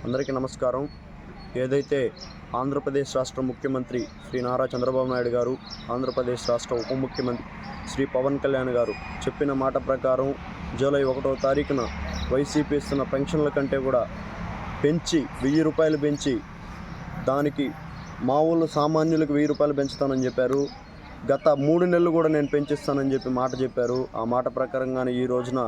అందరికీ నమస్కారం. ఏదైతే ఆంధ్రప్రదేశ్ రాష్ట్ర ముఖ్యమంత్రి శ్రీ నారా చంద్రబాబు నాయుడు గారు, ఆంధ్రప్రదేశ్ రాష్ట్ర ఉప ముఖ్యమంత్రి శ్రీ పవన్ కళ్యాణ్ గారు చెప్పిన మాట ప్రకారం జూలై 1వ తారీఖున వైసీపీ ఇస్తున్న పెన్షన్ల కంటే కూడా పెంచి 1000 రూపాయలు పెంచి దానికి మామూలు సామాన్యులకు 1000 రూపాయలు పెంచుతానని చెప్పారు. గత 3 నెలలు కూడా నేను పెంచిస్తానని చెప్పి మాట చెప్పారు. ఆ మాట ప్రకారంగానే ఈ రోజున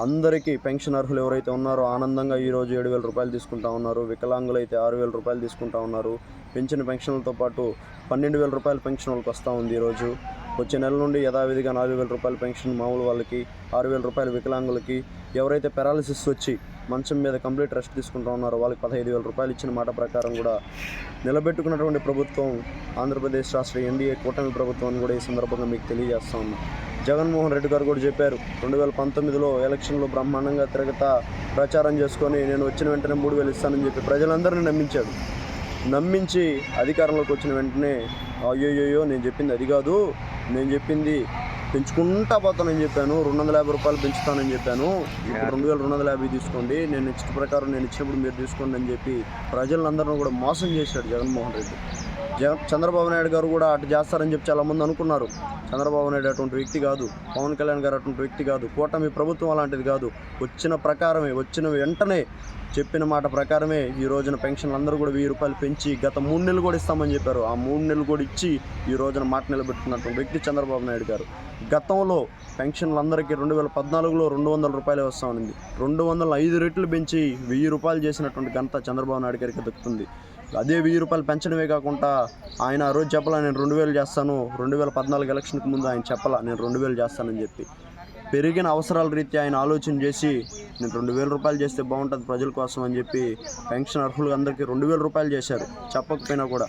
అందరికీ పెన్షన్ అర్హులు ఎవరైతే ఉన్నారో ఆనందంగా ఈరోజు 7,000 రూపాయలు తీసుకుంటా ఉన్నారు. వికలాంగులు అయితే 6,000 రూపాయలు తీసుకుంటా ఉన్నారు. పెంచిన పెన్షన్లతో పాటు 12,000 రూపాయల పెన్షన్ వాళ్ళకి వస్తూ ఉంది. ఈరోజు వచ్చే నెల నుండి యథావిధిగా 4,000 రూపాయల పెన్షన్ మామూలు వాళ్ళకి, 6,000 రూపాయల వికలాంగులకి, ఎవరైతే పెరాలసిస్ వచ్చి మంచం మీద కంప్లీట్ రెస్ట్ తీసుకుంటూ ఉన్నారో వాళ్ళకి 15,000 రూపాయలు ఇచ్చిన మాట ప్రకారం కూడా నిలబెట్టుకున్నటువంటి ప్రభుత్వం ఆంధ్రప్రదేశ్ రాష్ట్ర ఎన్డీఏ కూటమి ప్రభుత్వం అని కూడా ఈ సందర్భంగా మీకు తెలియజేస్తా ఉన్నాం. జగన్మోహన్ రెడ్డి గారు కూడా చెప్పారు, 2019లో ఎలక్షన్లో బ్రహ్మాండంగా తిరగతా ప్రచారం చేసుకొని నేను వచ్చిన వెంటనే 3,000 ఇస్తానని చెప్పి ప్రజలందరినీ నమ్మించాడు. నమ్మించి అధికారంలోకి వచ్చిన వెంటనే అయ్యోయ్యో నేను చెప్పింది అది కాదు, నేను చెప్పింది పెంచుకుంటా పోతానని చెప్పాను, 250 రూపాయలు పెంచుతానని చెప్పాను, ఇప్పుడు 2,250 తీసుకోండి, నేను ఇచ్చిన ప్రకారం నేను ఇచ్చినప్పుడు మీరు తీసుకోండి అని చెప్పి ప్రజలందరినీ కూడా మోసం చేశాడు జగన్మోహన్ రెడ్డి. చంద్రబాబు నాయుడు గారు కూడా అటు చేస్తారని చెప్పి చాలామంది అనుకున్నారు. చంద్రబాబు నాయుడు అటువంటి వ్యక్తి కాదు, పవన్ కళ్యాణ్ గారు అటువంటి వ్యక్తి కాదు, కూటమి ప్రభుత్వం అలాంటిది కాదు. వచ్చిన ప్రకారమే, వచ్చిన వెంటనే చెప్పిన మాట ప్రకారమే ఈ రోజున పెన్షన్లు అందరూ కూడా 1000 రూపాయలు పెంచి గత 3 నెలలు కూడా ఇస్తామని చెప్పారు. ఆ 3 నెలలు కూడా ఇచ్చి ఈ రోజున మాట నిలబెట్టుకున్నటువంటి వ్యక్తి చంద్రబాబు నాయుడు గారు. గతంలో పెన్షన్లు అందరికీ 2014లో 200 రూపాయలే వస్తూ ఉంది. 205 రెట్లు పెంచి 1000 రూపాయలు చేసినటువంటి ఘనత చంద్రబాబు నాయుడు గారికి దక్కుతుంది. అదే 1000 రూపాయలు పెంచడమే కాకుండా ఆయన ఆ రోజు చెప్పాలా నేను 2,000 చేస్తాను, 2014 ఎలక్షన్కి ముందు ఆయన చెప్పాలా నేను 2,000 చేస్తానని చెప్పి. పెరిగిన అవసరాల రీత్యా ఆయన ఆలోచన చేసి నేను 2,000 రూపాయలు చేస్తే బాగుంటుంది ప్రజల కోసం అని చెప్పి పెన్షన్ అర్హులు అందరికీ 2,000 రూపాయలు చేశారు. చెప్పకపోయినా కూడా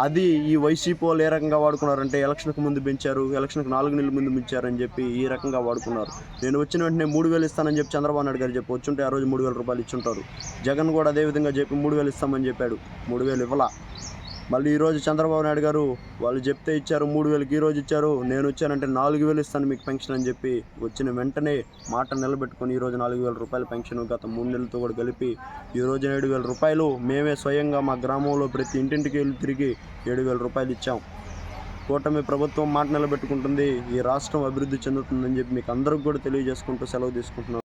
అది ఈ వైసీపీ వాళ్ళు ఏ రకంగా వాడుకున్నారంటే ఎలక్షన్కి ముందు పెంచారు, ఎలక్షన్కి 4 నెలల ముందు పెంచారని చెప్పి ఈ రకంగా వాడుకున్నారు. నేను వచ్చిన వెంటనే 3,000 ఇస్తానని చెప్పి చంద్రబాబు నాయుడు గారు చెప్పి వచ్చుంటే ఆ రోజు 3,000 రూపాయలు ఇచ్చుంటారు. జగన్ కూడా అదేవిధంగా చెప్పి 3,000 ఇస్తామని చెప్పాడు, 3,000 ఇవ్వలా. మళ్ళీ ఈరోజు చంద్రబాబు నాయుడు గారు వాళ్ళు చెప్తే ఇచ్చారు, 3,000కి ఈరోజు ఇచ్చారు, నేను వచ్చానంటే 4,000 ఇస్తాను మీకు పెన్షన్ అని చెప్పి వచ్చిన వెంటనే మాట నిలబెట్టుకొని ఈరోజు 4,000 రూపాయల పెన్షన్ గత 3 నెలలతో కూడా కలిపి ఈరోజు 7,000 రూపాయలు మేమే స్వయంగా మా గ్రామంలో ప్రతి ఇంటింటికి వెళ్ళి తిరిగి 7,000 రూపాయలు ఇచ్చాం. కూటమి ప్రభుత్వం మాట నిలబెట్టుకుంటుంది, ఈ రాష్ట్రం అభివృద్ధి చెందుతుందని చెప్పి మీకు అందరికి కూడా తెలియజేసుకుంటూ సెలవు తీసుకుంటున్నాం.